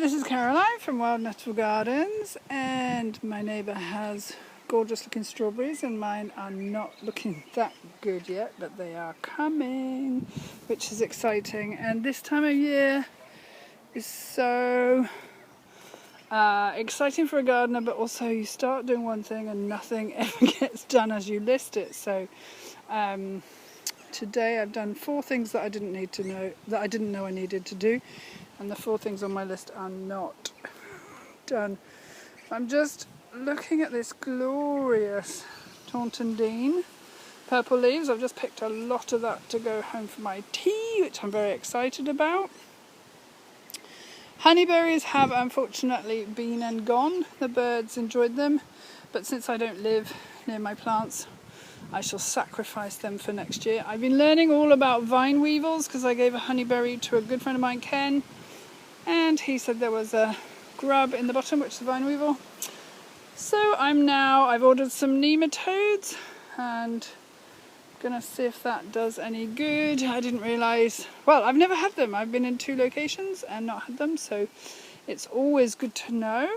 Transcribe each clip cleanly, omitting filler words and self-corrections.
this is Caroline from Wild Nettle Gardens, and my neighbour has gorgeous looking strawberries and mine are not looking that good yet, but they are coming, which is exciting. And this time of year is so exciting for a gardener, but also you start doing one thing and nothing ever gets done as you list it. So today I've done 4 things that I didn't know I needed to do, and the 4 things on my list are not done. I'm just looking at this glorious Taunton Dean purple leaves. I've just picked a lot of that to go home for my tea, which I'm very excited about. Honeyberries have unfortunately been and gone. The birds enjoyed them, but since I don't live near my plants, I shall sacrifice them for next year. I've been learning all about vine weevils because I gave a honeyberry to a good friend of mine, Ken, and he said there was a grub in the bottom, which is the vine weevil. So I've ordered some nematodes and gonna see if that does any good. I didn't realise, well, I've never had them. I've been in 2 locations and not had them, so it's always good to know.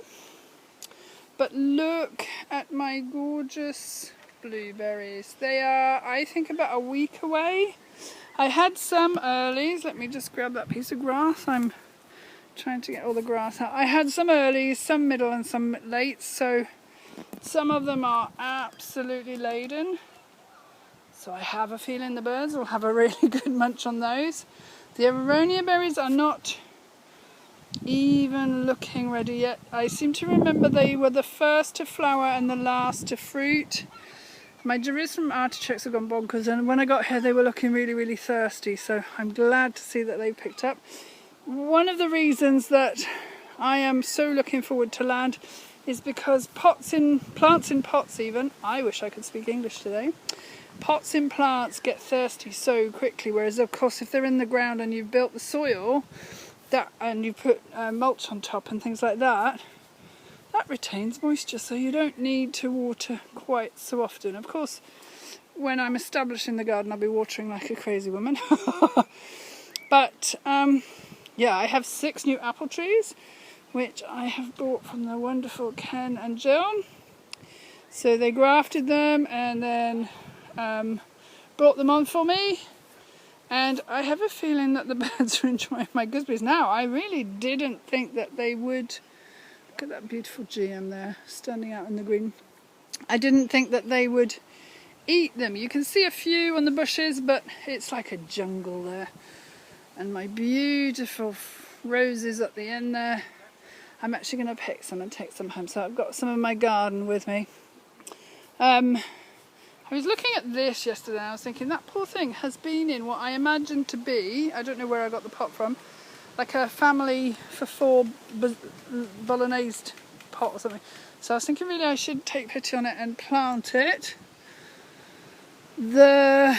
But look at my gorgeous blueberries. They are, I think, about a week away. I had some earlies. Let me just grab that piece of grass. I'm trying to get all the grass out. I had some earlies, some middle and some late, so some of them are absolutely laden. So I have a feeling the birds will have a really good munch on those. The aronia berries are not even looking ready yet. I seem to remember they were the first to flower and the last to fruit. My Jerusalem artichokes have gone bonkers, and when I got here they were looking really, really thirsty, so I'm glad to see that they've picked up. One of the reasons that I am so looking forward to land is because plants in pots even, I wish I could speak English today, pots in plants get thirsty so quickly, whereas of course if they're in the ground and you've built the soil and you put mulch on top and things like that, that retains moisture, so you don't need to water quite so often. Of course, when I'm establishing the garden, I'll be watering like a crazy woman. But yeah, I have 6 new apple trees, which I have bought from the wonderful Ken and Jill. So they grafted them and then brought them on for me. And I have a feeling that the birds are enjoying my gooseberries now. I really didn't think that they would. Look at that beautiful GM there, standing out in the green. I didn't think that they would eat them. You can see a few on the bushes, but it's like a jungle there. And my beautiful roses at the end there. I'm actually going to pick some and take some home. So I've got some of my garden with me. I was looking at this yesterday and I was thinking that poor thing has been in what I imagined to be, I don't know where I got the pot from, like a family for 4 bolognese pot or something. So I was thinking really I should take pity on it and plant it. The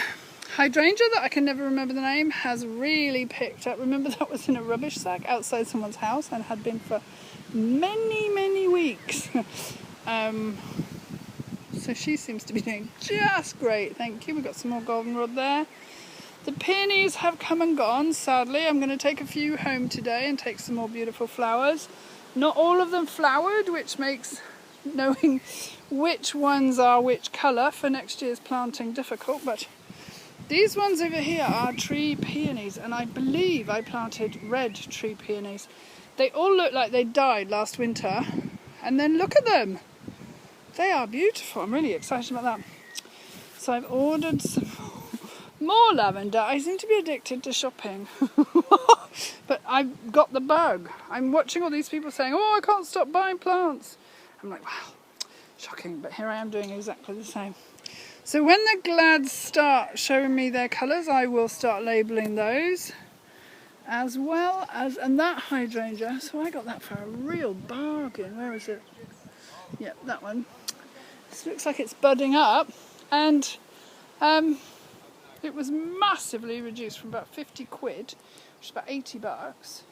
hydrangea that I can never remember the name has really picked up. Remember that was in a rubbish sack outside someone's house and had been for many, many weeks. So she seems to be doing just great, thank you. We've got some more goldenrod there. The peonies have come and gone, sadly. I'm going to take a few home today and take some more beautiful flowers. Not all of them flowered, which makes knowing which ones are which colour for next year's planting difficult, but these ones over here are tree peonies, and I believe I planted red tree peonies. They all look like they died last winter, and then look at them. They are beautiful. I'm really excited about that. So I've ordered some more lavender. I seem to be addicted to shopping. But I've got the bug. I'm watching all these people saying, oh, I can't stop buying plants. I'm like, wow, shocking. But here I am doing exactly the same. So when the glads start showing me their colours, I will start labelling those. As well as, and that hydrangea, so I got that for a real bargain. Where is it? Yep, that one. This looks like it's budding up, and it was massively reduced from about 50 quid, which is about 80 bucks,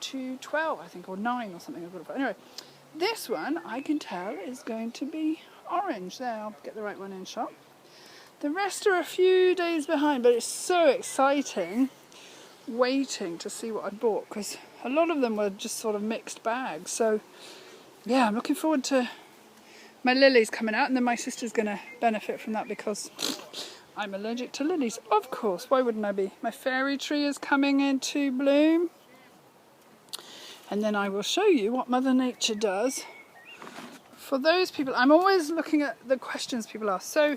to 12, I think, or 9 or something. I've got it for. Anyway, this one I can tell is going to be orange. There, I'll get the right one in shot. The rest are a few days behind, but it's so exciting. waiting to see what I bought, because a lot of them were just sort of mixed bags. So yeah, I'm looking forward to my lilies coming out, and then my sister's going to benefit from that because I'm allergic to lilies, of course. Why wouldn't I be? My fairy tree is coming into bloom, and then I will show you what Mother Nature does for those people. I'm always looking at the questions people ask. So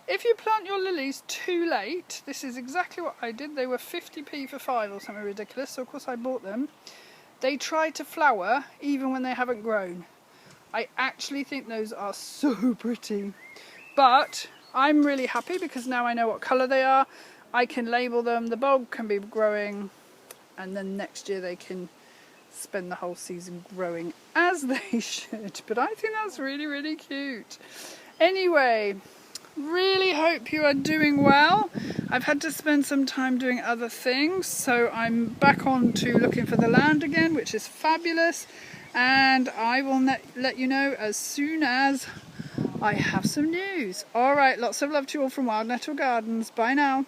if you plant your lilies too late, this is exactly what I did. They were 50p for 5 or something ridiculous, so of course I bought them. They try to flower even when they haven't grown. I actually think those are so pretty, but I'm really happy because now I know what colour they are. I can label them, the bulb can be growing, and then next year they can spend the whole season growing as they should. But I think that's really, really cute. Anyway, really hope you are doing well. I've had to spend some time doing other things, so I'm back on to looking for the land again, which is fabulous. And I will let you know as soon as I have some news. Alright, lots of love to you all from Wild Nettle Gardens. Bye now.